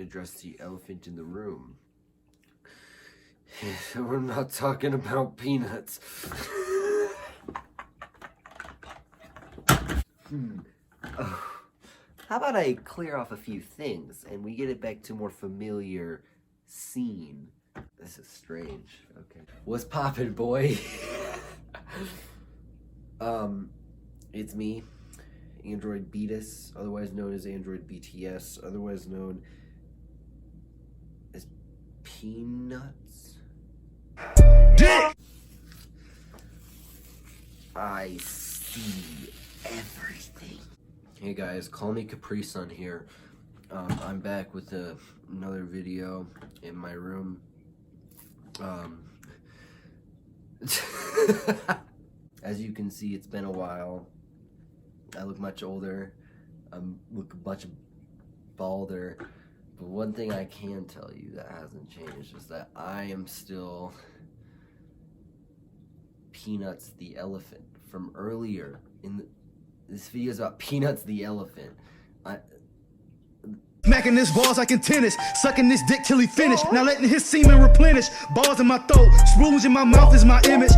address the elephant in the room. We're not talking about peanuts. Oh. How about I clear off a few things and we get it back to a more familiar scene? This is strange. Okay. What's poppin', boy? It's me, Android Beatus, otherwise known as Android BTS, otherwise known as Peanuts. Dick! I see everything. Hey guys, call me Capri Sun here. I'm back with another video in my room. As you can see, it's been a while. I look much older. I look much balder. But one thing I can tell you that hasn't changed is that I am still Peanuts the elephant from earlier. This video is about Peanuts the elephant. Smacking this balls like in tennis, sucking this dick till he finished. Now letting his semen replenish. Balls in my throat, spoons in my mouth is my image.